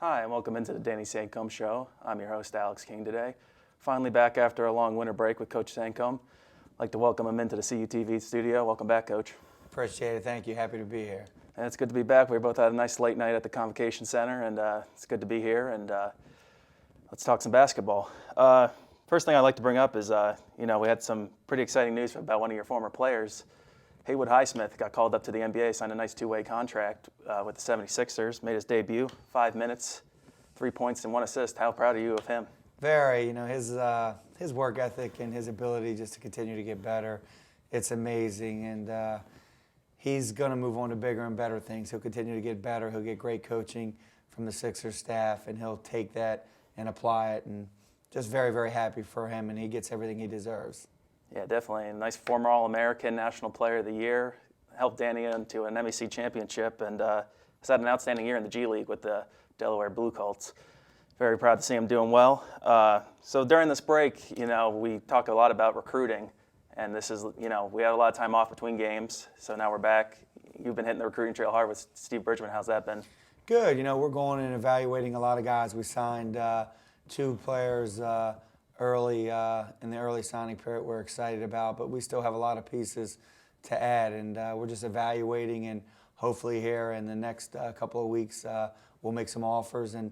Hi, and welcome into the Danny Sancomb Show. I'm your host, Alex King, today. Finally back after a long winter break with Coach Sancomb. I'd like to welcome him into the CUTV studio. Welcome back, Coach. Appreciate it. Thank you. Happy to be here. And it's good to be back. We both had a nice late night at the Convocation Center, and it's good to be here. And let's talk some basketball. First thing I'd like to bring up is, we had some pretty exciting news about one of your former players. Haywood Highsmith got called up to the NBA, signed a nice two-way contract with the 76ers, made his debut, 5 minutes, 3 points, and 1 assist. How proud are you of him? Very. His work ethic and his ability just to continue to get better, it's amazing. And he's going to move on to bigger and better things. He'll continue to get better. He'll get great coaching from the Sixers staff, and he'll take that and apply it. And just very, very happy for him, and he gets everything he deserves. Yeah, definitely. A nice former All-American, National Player of the Year, helped Danny into an MEC championship, and has had an outstanding year in the G League with the Delaware Blue Colts. Very proud to see him doing well. So during this break, we talk a lot about recruiting, and this is, we had a lot of time off between games, so now we're back. You've been hitting the recruiting trail hard with Steve Bridgman. How's that been? Good. We're going and evaluating a lot of guys. We signed 2 players early in the early signing period we're excited about, but we still have a lot of pieces to add, and we're just evaluating, and hopefully here in the next couple of weeks we'll make some offers and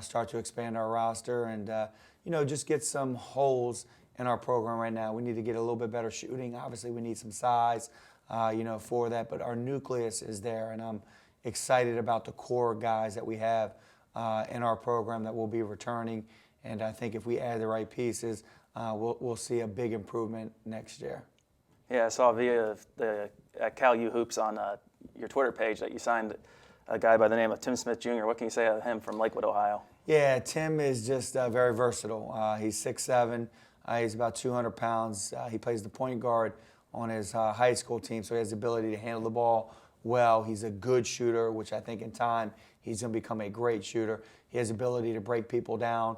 start to expand our roster and just get some holes in our program right now. We need to get a little bit better shooting. Obviously we need some size for that, but our nucleus is there, and I'm excited about the core guys that we have in our program that will be returning. And I think if we add the right pieces, we'll see a big improvement next year. Yeah, I saw via the Cal U Hoops on your Twitter page that you signed a guy by the name of Tim Smith Jr. What can you say of him from Lakewood, Ohio? Yeah, Tim is just very versatile. He's 6'7". He's about 200 pounds. He plays the point guard on his high school team, so he has the ability to handle the ball well. He's a good shooter, which I think in time he's going to become a great shooter. He has the ability to break people down.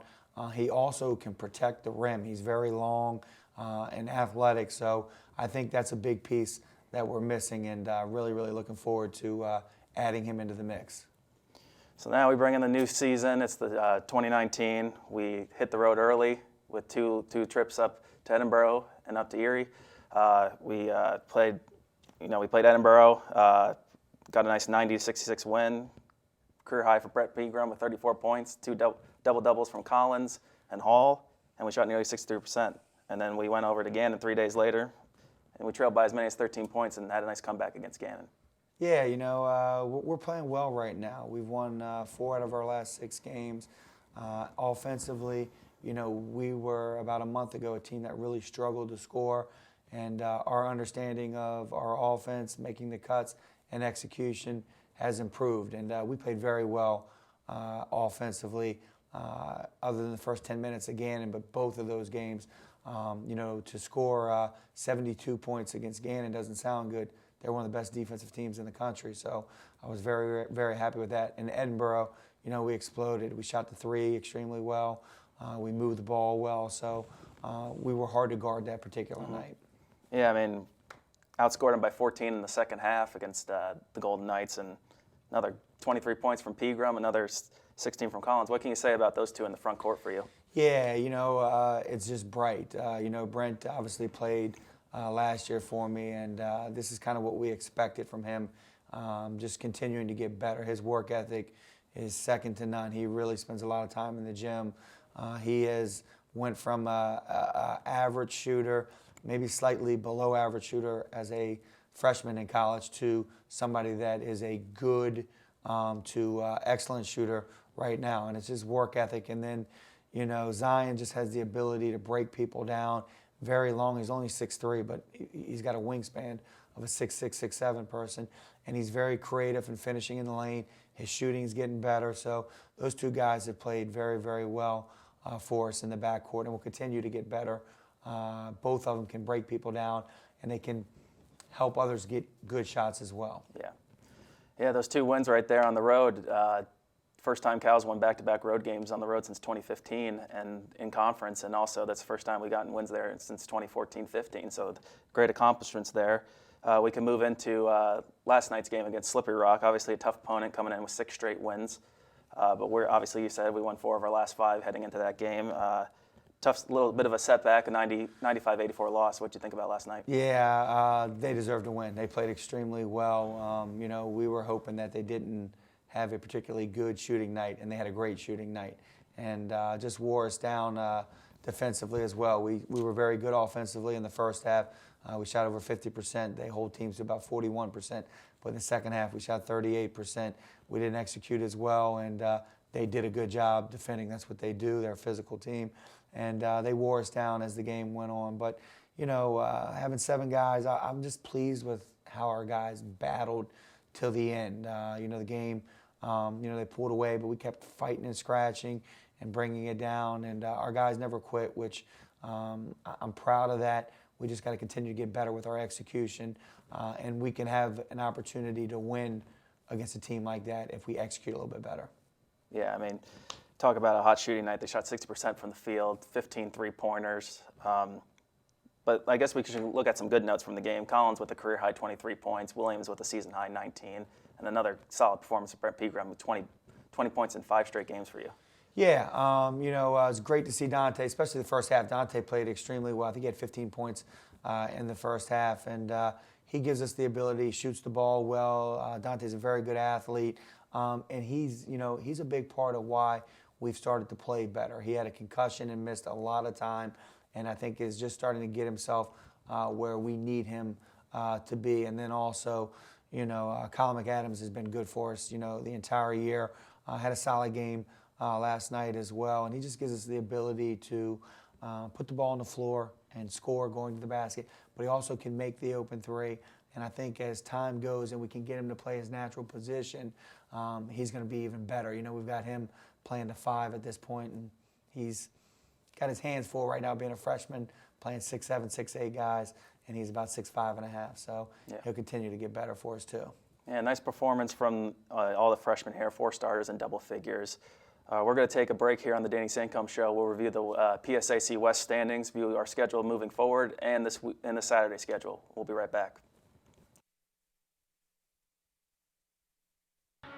He also can protect the rim. He's very long and athletic, so I think that's a big piece that we're missing, and really, really looking forward to adding him into the mix. So now we bring in the new season. It's the 2019. We hit the road early with two trips up to Edinburgh and up to Erie. We played Edinburgh, got a nice 90-66 win. Career high for Brett Pegram with 34 points, 2 double-doubles from Collins and Hall, and we shot nearly 63%. And then we went over to Gannon 3 days later, and we trailed by as many as 13 points and had a nice comeback against Gannon. Yeah, we're playing well right now. We've won 4 out of our last 6 games. Offensively, we were about a month ago a team that really struggled to score, and our understanding of our offense, making the cuts, and execution has improved, and we played very well offensively, other than the first 10 minutes of Gannon, but both of those games, to score 72 points against Gannon doesn't sound good. They're one of the best defensive teams in the country, so I was very, very happy with that. In Edinburgh, we exploded. We shot the 3 extremely well. We moved the ball well, so we were hard to guard that particular night. Yeah, outscored them by 14 in the second half against the Golden Knights, and another 23 points from Pegram, another 16 from Collins. What can you say about those 2 in the front court for you? Yeah, it's just bright. Brent obviously played last year for me, and this is kind of what we expected from him, just continuing to get better. His work ethic is second to none. He really spends a lot of time in the gym. He went from a average shooter, maybe slightly below average shooter as a freshman in college, to somebody that is a good to excellent shooter right now. And it's his work ethic. And then, Zion just has the ability to break people down. Very long. He's only 6'3", but he's got a wingspan of a 6'6", 6'7" person. And he's very creative in finishing in the lane. His shooting is getting better. So those 2 guys have played very, very well for us in the backcourt, and will continue to get better. Both of them can break people down, and they can help others get good shots as well. Yeah, those 2 wins right there on the road. First time Cal's won back-to-back road games on the road since 2015 and in conference, and also that's the first time we've gotten wins there since 2014-15, so great accomplishments there. We can move into last night's game against Slippery Rock, obviously a tough opponent coming in with 6 straight wins. But we're obviously, you said we won 4 of our last 5 heading into that game. Tough little bit of a setback, a 95-84 loss. What did you think about last night? Yeah, they deserve to win. They played extremely well. You know, we were hoping that they didn't have a particularly good shooting night, and they had a great shooting night. And just wore us down defensively as well. We were very good offensively in the first half. We shot over 50%. They hold teams to about 41%. But in the second half, we shot 38%. We didn't execute as well, and they did a good job defending. That's what they do. They're a physical team. And they wore us down as the game went on. But, you know, having 7 guys, I'm just pleased with how our guys battled till the end. You know, the game, you know, they pulled away, but we kept fighting and scratching and bringing it down. And our guys never quit, which I'm proud of that. We just got to continue to get better with our execution. And we can have an opportunity to win against a team like that if we execute a little bit better. Yeah, I mean, talk about a hot shooting night. They shot 60% from the field, 15 three-pointers. But I guess we should look at some good notes from the game. Collins with a career-high 23 points, Williams with a season-high 19, and another solid performance from Brent Pegram with 20 points in 5 straight games for you. Yeah, you know, it was great to see Dante, especially the first half. Dante played extremely well. I think he had 15 points in the first half, and he gives us the ability, shoots the ball well. Dante's a very good athlete, and he's a big part of why we've started to play better. He had a concussion and missed a lot of time, and I think is just starting to get himself where we need him to be. And then also, you know, Colin McAdams has been good for us, you know, the entire year. Had a solid game last night as well, and he just gives us the ability to put the ball on the floor and score going to the basket, but he also can make the open 3. And I think as time goes and we can get him to play his natural position, he's going to be even better. You know, we've got him playing the 5 at this point, and he's got his hands full right now being a freshman, playing 6'7", 6'8" guys, and he's about 6'5.5". So yeah, he'll continue to get better for us too. Yeah, nice performance from all the freshmen here, 4 starters in double figures. We're going to take a break here on the Danny Sancomb Show. We'll review the PSAC West standings, view our schedule moving forward, and the Saturday schedule. We'll be right back.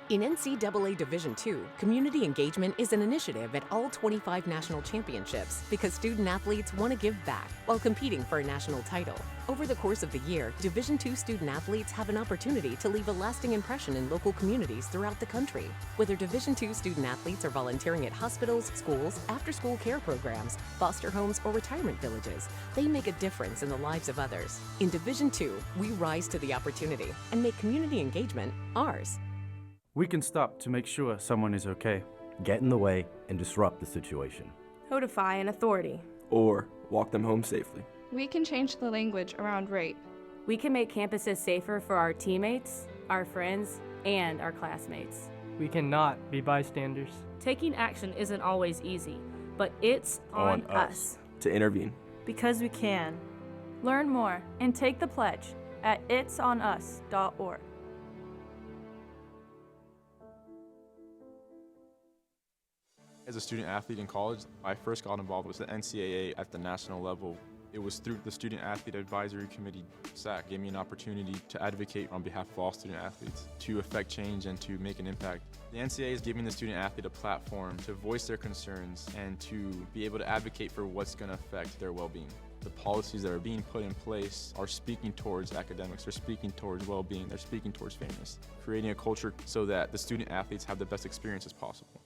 In NCAA Division II, community engagement is an initiative at all 25 national championships because student-athletes want to give back while competing for a national title. Over the course of the year, Division II student-athletes have an opportunity to leave a lasting impression in local communities throughout the country. Whether Division II student-athletes are volunteering at hospitals, schools, after-school care programs, foster homes, or retirement villages, they make a difference in the lives of others. In Division II, we rise to the opportunity and make community engagement ours. We can stop to make sure someone is okay. Get in the way and disrupt the situation. Notify an authority. Or walk them home safely. We can change the language around rape. We can make campuses safer for our teammates, our friends, and our classmates. We cannot be bystanders. Taking action isn't always easy, but it's on us to intervene. Because we can. Learn more and take the pledge at itsonus.org. As a student athlete in college, I first got involved with the NCAA at the national level. It was through the Student Athlete Advisory Committee, SAC, gave me an opportunity to advocate on behalf of all student athletes, to affect change and to make an impact. The NCAA is giving the student athlete a platform to voice their concerns and to be able to advocate for what's going to affect their well-being. The policies that are being put in place are speaking towards academics, they're speaking towards well-being, they're speaking towards fairness, creating a culture so that the student athletes have the best experience as possible.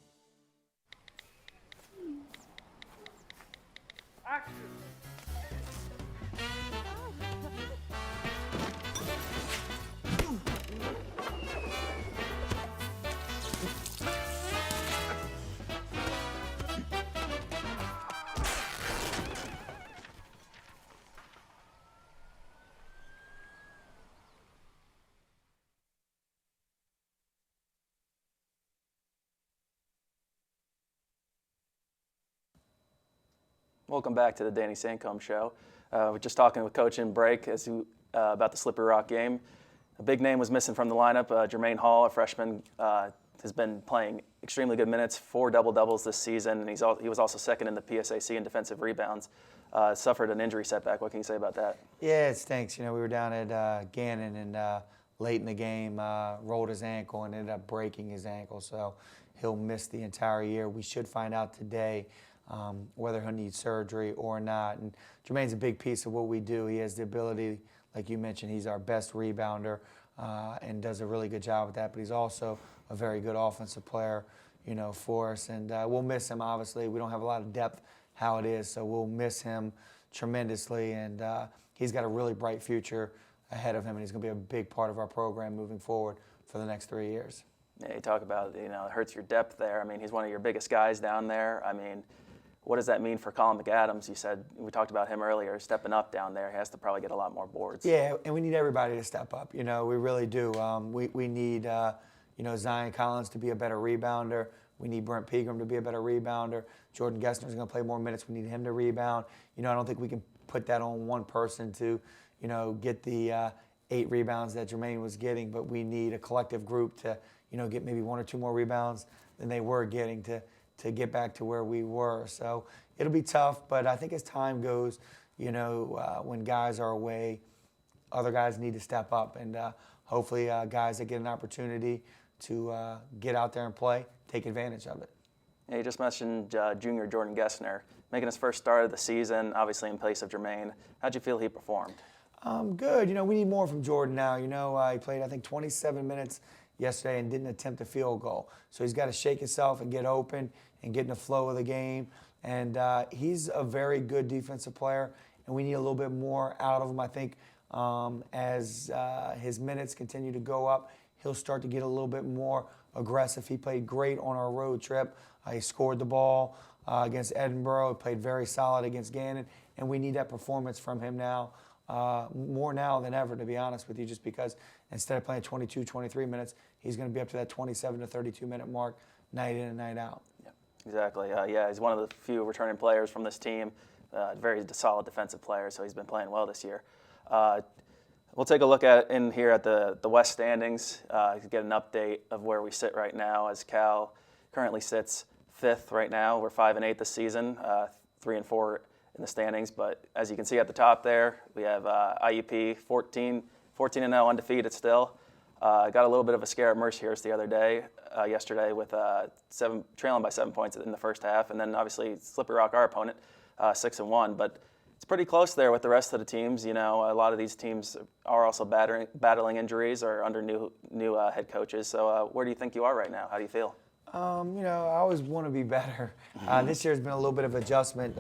Welcome back to the Danny Sancomb Show. We're just talking with Coach in break about the Slippery Rock game. A big name was missing from the lineup. Jermaine Hall, a freshman, has been playing extremely good minutes, 4 double-doubles this season, and he was also second in the PSAC in defensive rebounds. Suffered an injury setback. What can you say about that? Yeah, it stinks. You know, we were down at Gannon and late in the game, rolled his ankle and ended up breaking his ankle. So he'll miss the entire year. We should find out today whether he'll need surgery or not. And Jermaine's a big piece of what we do. He has the ability, like you mentioned, he's our best rebounder and does a really good job with that. But he's also a very good offensive player, for us. And we'll miss him, obviously. We don't have a lot of depth how it is, so we'll miss him tremendously. And he's got a really bright future ahead of him, and he's going to be a big part of our program moving forward for the next 3 years. Yeah, you talk about, it hurts your depth there. I mean, he's one of your biggest guys down there. I mean, what does that mean for Colin McAdams? You said, we talked about him earlier, stepping up down there. He has to probably get a lot more boards. Yeah, and we need everybody to step up. We really do. We need, Zion Collins to be a better rebounder. We need Brent Pegram to be a better rebounder. Jordan Gessner's going to play more minutes. We need him to rebound. I don't think we can put that on one person to, get the 8 rebounds that Jermaine was getting, but we need a collective group to, get maybe 1 or 2 more rebounds than they were getting to get back to where we were. So it'll be tough, but I think as time goes, when guys are away, other guys need to step up, and hopefully guys that get an opportunity to get out there and play, take advantage of it. Yeah, you just mentioned junior Jordan Gessner making his first start of the season, obviously in place of Jermaine. How'd you feel he performed? Good. We need more from Jordan now. He played, I think, 27 minutes yesterday and didn't attempt a field goal. So he's got to shake himself and get open and get in the flow of the game. And he's a very good defensive player, and we need a little bit more out of him. I think as his minutes continue to go up, he'll start to get a little bit more aggressive. He played great on our road trip. He scored the ball against Edinburgh. He played very solid against Gannon, and we need that performance from him now. More now than ever, to be honest with you, just because instead of playing 22, 23 minutes, he's going to be up to that 27 to 32-minute mark night in and night out. Yeah, exactly. He's one of the few returning players from this team, very solid defensive player, so he's been playing well this year. We'll take a look at in here at the West standings, get an update of where we sit right now, as Cal currently sits 5th right now. We're 5-8 this season, 3-4 in the standings, but as you can see at the top there, we have IUP 14-0 undefeated still. Got a little bit of a scare at Mercyhurst the other day, yesterday, with trailing by 7 points in the first half, and then obviously Slippery Rock, our opponent, 6-1. But it's pretty close there with the rest of the teams. A lot of these teams are also battling injuries or under new head coaches. So where do you think you are right now? How do you feel? I always want to be better. This year's been a little bit of adjustment.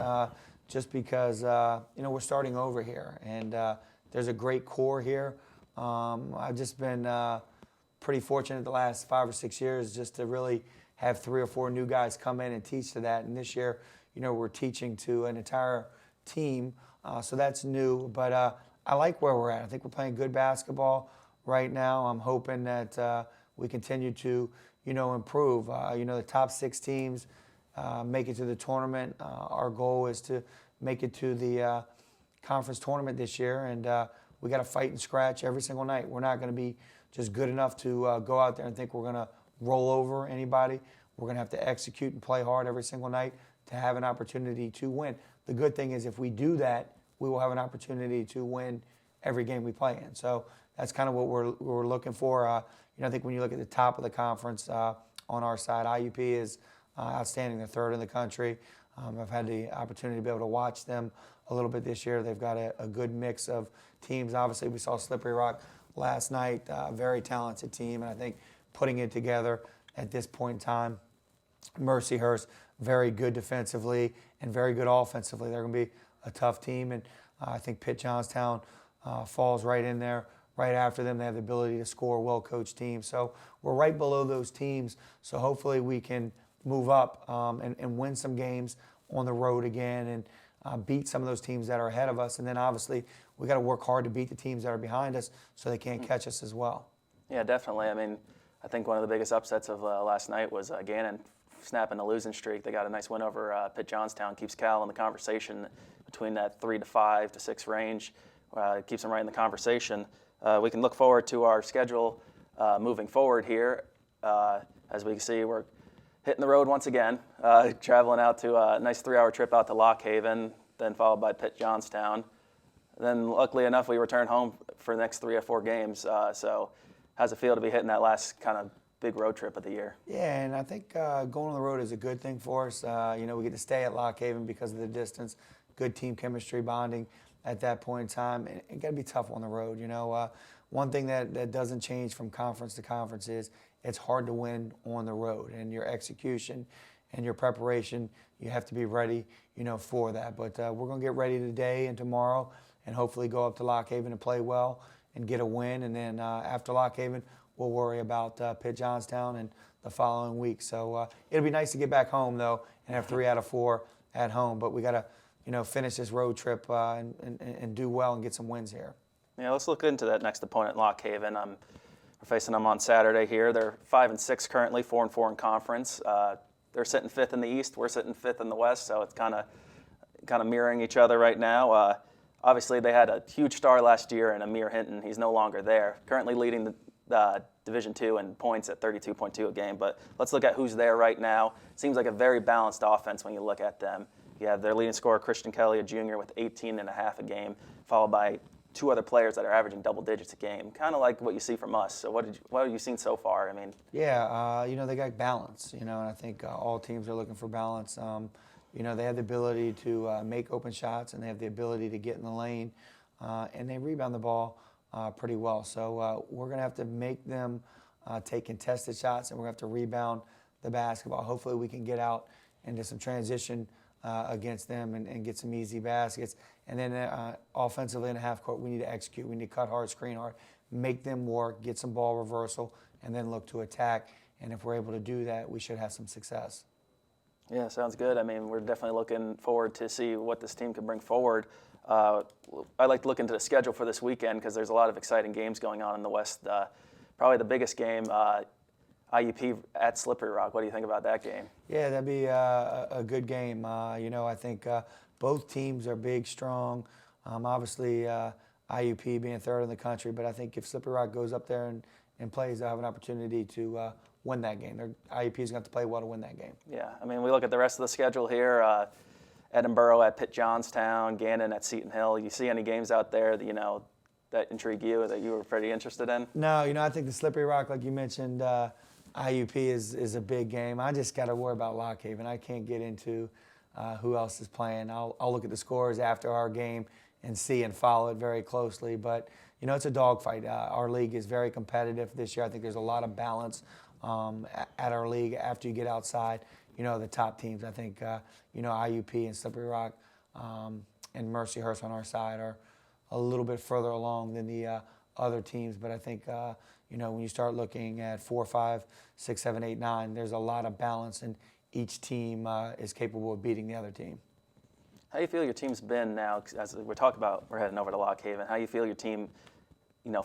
Just because, we're starting over here, and there's a great core here. I've just been pretty fortunate the last 5 or 6 years just to really have 3 or 4 new guys come in and teach to that. And this year, we're teaching to an entire team, so that's new. But I like where we're at. I think we're playing good basketball right now. I'm hoping that we continue to, improve. The top 6 teams make it to the tournament. Our goal is to make it to the conference tournament this year, and we got to fight and scratch every single night. We're not going to be just good enough to go out there and think we're going to roll over anybody. We're going to have to execute and play hard every single night to have an opportunity to win. The good thing is if we do that, we will have an opportunity to win every game we play in. So that's kind of what we're looking for. I think when you look at the top of the conference on our side, IUP is outstanding. They're 3rd in the country. I've had the opportunity to be able to watch them a little bit this year. They've got a good mix of teams. Obviously, we saw Slippery Rock last night, very talented team, and I think putting it together at this point in time, Mercyhurst, very good defensively and very good offensively. They're going to be a tough team, and I think Pitt Johnstown falls right in there. Right after them, they have the ability to score, well-coached team. So we're right below those teams, so hopefully we can move up and win some games on the road again and beat some of those teams that are ahead of us. And then obviously we got to work hard to beat the teams that are behind us so they can't catch us as well. Yeah, definitely. I think one of the biggest upsets of last night was Gannon snapping a losing streak. They got a nice win over Pitt Johnstown, keeps Cal in the conversation between that 3 to 5 to 6 range. Keeps them right in the conversation. We can look forward to our schedule moving forward here. As we can see, we're hitting the road once again, traveling out to a nice 3-hour trip out to Lock Haven, then followed by Pitt Johnstown. Then luckily enough, we return home for the next 3 or 4 games. So how's it feel to be hitting that last kind of big road trip of the year? Yeah, and I think going on the road is a good thing for us. We get to stay at Lock Haven because of the distance, good team chemistry bonding at that point in time. And it got to be tough on the road. One thing that doesn't change from conference to conference is it's hard to win on the road, and your execution and your preparation, you have to be ready, for that. But we're going to get ready today and tomorrow, and hopefully go up to Lock Haven and play well and get a win. And then after Lock Haven, we'll worry about Pitt Johnstown and the following week. So it'll be nice to get back home, though, and have 3 out of 4 at home. But we got to, finish this road trip and do well and get some wins here. Yeah, let's look into that next opponent, Lock Haven. We're facing them on Saturday here. They're 5-6 currently, 4-4 in conference. They're sitting 5th in the East. We're sitting 5th in the West, so it's kind of mirroring each other right now. Obviously, they had a huge star last year in Amir Hinton. He's no longer there. Currently leading the Division II in points at 32.2 a game. But let's look at who's there right now. Seems like a very balanced offense when you look at them. You have their leading scorer, Christian Kelly, a junior, with 18.5 a game, followed by 2 other players that are averaging double digits a game, kind of like what you see from us. So what have you seen so far? I mean, yeah, they got balance, and I think all teams are looking for balance. They have the ability to make open shots, and they have the ability to get in the lane, and they rebound the ball pretty well. So we're going to have to make them take contested shots, and we're going to have to rebound the basketball. Hopefully we can get out into some transition against them and get some easy baskets. And then offensively in the half court, we need to execute. We need to cut hard, screen hard, make them work, get some ball reversal, and then look to attack. And if we're able to do that, we should have some success. Yeah, sounds good. I mean, we're definitely looking forward to see what this team can bring forward. I like to look into the schedule for this weekend because there's a lot of exciting games going on in the West. Probably the biggest game, IUP at Slippery Rock. What do you think about that game? Yeah, that'd be a good game. I think both teams are big, strong. Obviously, IUP being 3rd in the country, but I think if Slippery Rock goes up there and plays, they'll have an opportunity to win that game. IUP is going to have to play well to win that game. Yeah, I mean, we look at the rest of the schedule here. Edinburgh at Pitt Johnstown, Gannon at Seton Hill. You see any games out there that, that intrigue you, that you were pretty interested in? No, I think the Slippery Rock, like you mentioned, IUP is a big game. I just got to worry about Lock Haven. I can't get into who else is playing. I'll look at the scores after our game and see and follow it very closely. But, it's a dogfight. Our league is very competitive this year. I think there's a lot of balance at our league after you get outside, the top teams. I think, IUP and Slippery Rock and Mercyhurst on our side are a little bit further along than the other teams. But I think, when you start looking at 4, 5, 6, 7, 8, 9, there's a lot of balance, and each team is capable of beating the other team. How do you feel your team's been now, as we're heading over to Lock Haven, how you feel your team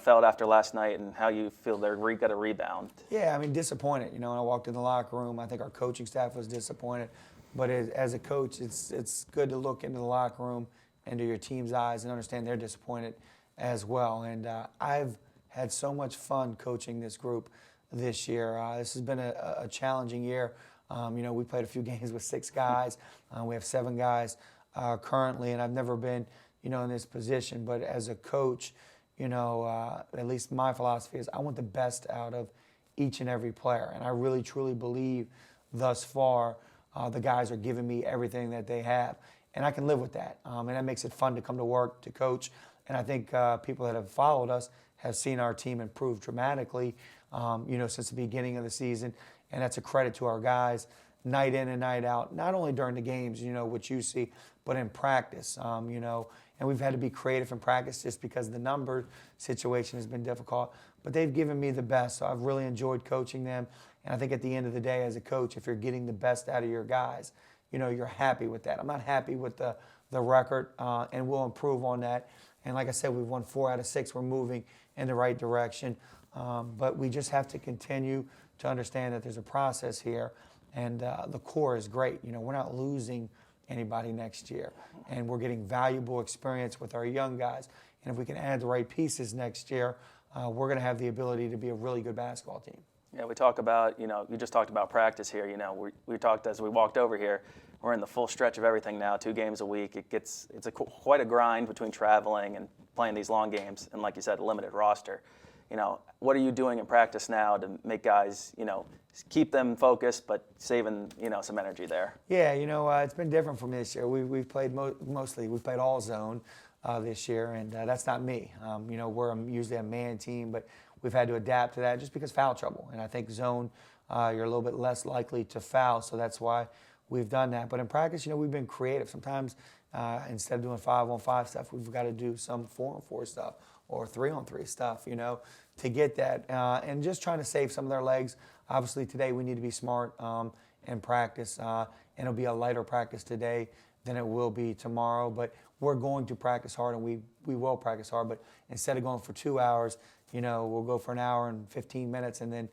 felt after last night, and how you feel they're got a rebound? Yeah, I mean, disappointed. When I walked in the locker room, I think our coaching staff was disappointed. But as a coach, it's good to look into the locker room, into your team's eyes, and understand they're disappointed as well. And I've had so much fun coaching this group this year. This has been a challenging year. We played a few games with 6 guys. We have 7 guys currently, and I've never been, in this position. But as a coach, at least my philosophy is I want the best out of each and every player. And I really, truly believe thus far the guys are giving me everything that they have. And I can live with that. And that makes it fun to come to work, to coach. And I think people that have followed us have seen our team improve dramatically, since the beginning of the season. And that's a credit to our guys, night in and night out, not only during the games, what you see, but in practice, And we've had to be creative in practice just because the number situation has been difficult. But they've given me the best, so I've really enjoyed coaching them. And I think at the end of the day, as a coach, if you're getting the best out of your guys, you're happy with that. I'm not happy with the record, and we'll improve on that. And like I said, we've won 4 out of 6. We're moving in the right direction. But we just have to continue to understand that there's a process here. And the core is great. We're not losing anybody next year. And we're getting valuable experience with our young guys. And if we can add the right pieces next year, we're going to have the ability to be a really good basketball team. Yeah, we talk about, you just talked about practice here. We talked as we walked over here. We're in the full stretch of everything now, 2 games a week. It's quite a grind between traveling and playing these long games and, like you said, a limited roster. What are you doing in practice now to make guys, keep them focused but saving, some energy there? Yeah, it's been different from this year. We've played we played all zone this year, and that's not me. We're usually a man team, but we've had to adapt to that just because foul trouble. And I think zone, you're a little bit less likely to foul, so that's why we've done that. But in practice, we've been creative. Sometimes instead of doing 5-on-5 stuff, we've got to do some 4-on-4 stuff or 3-on-3 stuff, to get that. And just trying to save some of their legs. Obviously, today we need to be smart in practice, and it'll be a lighter practice today than it will be tomorrow. But we're going to practice hard, and we will practice hard. But instead of going for 2 hours, we'll go for an hour and 15 minutes, and then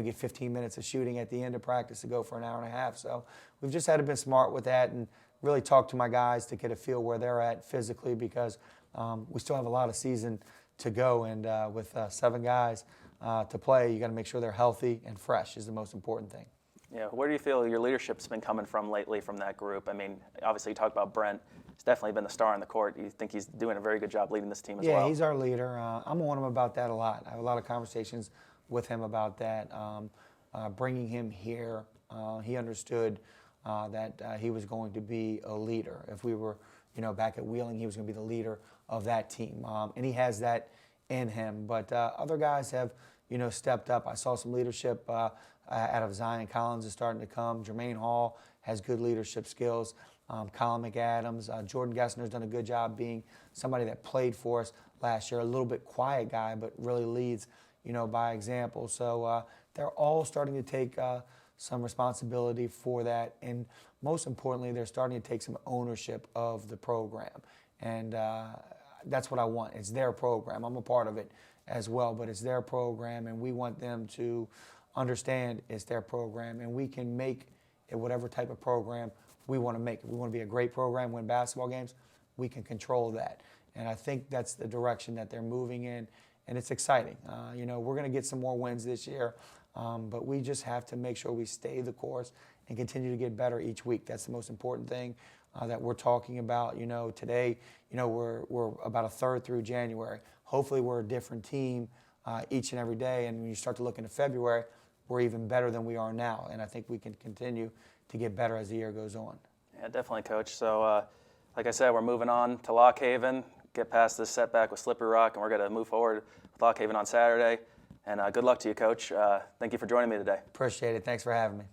get 15 minutes of shooting at the end of practice to go for an hour and a half. So we've just had to be smart with that and really talk to my guys to get a feel where they're at physically, because we still have a lot of season to go, and with 7 guys to play, you got to make sure they're healthy and fresh is the most important thing. Yeah, where do you feel your leadership's been coming from lately from that group? I mean, obviously you talk about Brent. He's definitely been the star on the court. You think he's doing a very good job leading this team as well? Yeah, he's our leader. I'm on him about that a lot. I have a lot of conversations with him about that. Bringing him here, he understood that he was going to be a leader. If we were, back at Wheeling, he was going to be the leader of that team, and he has that in him. But other guys have, stepped up. I saw some leadership out of Zion Collins is starting to come. Jermaine Hall has good leadership skills. Colin McAdams, Jordan Gessner's done a good job being somebody that played for us last year. A little bit quiet guy, but really leads, by example. So they're all starting to take some responsibility for that, and most importantly, they're starting to take some ownership of the program, and that's what I want. It's their program. I'm a part of it as well, but it's their program, and we want them to understand it's their program, and we can make it whatever type of program we want to make. If we want to be a great program, win basketball games, we can control that, and I think that's the direction that they're moving in, and it's exciting. We're going to get some more wins this year, but we just have to make sure we stay the course and continue to get better each week. That's the most important thing that we're talking about. Today, we're about a third through January. Hopefully we're a different team each and every day, and when you start to look into February, we're even better than we are now, and I think we can continue to get better as the year goes on. Yeah, definitely, Coach. So, like I said, we're moving on to Lock Haven, get past this setback with Slippery Rock, and we're going to move forward with Lock Haven on Saturday. And good luck to you, Coach. Thank you for joining me today. Appreciate it. Thanks for having me.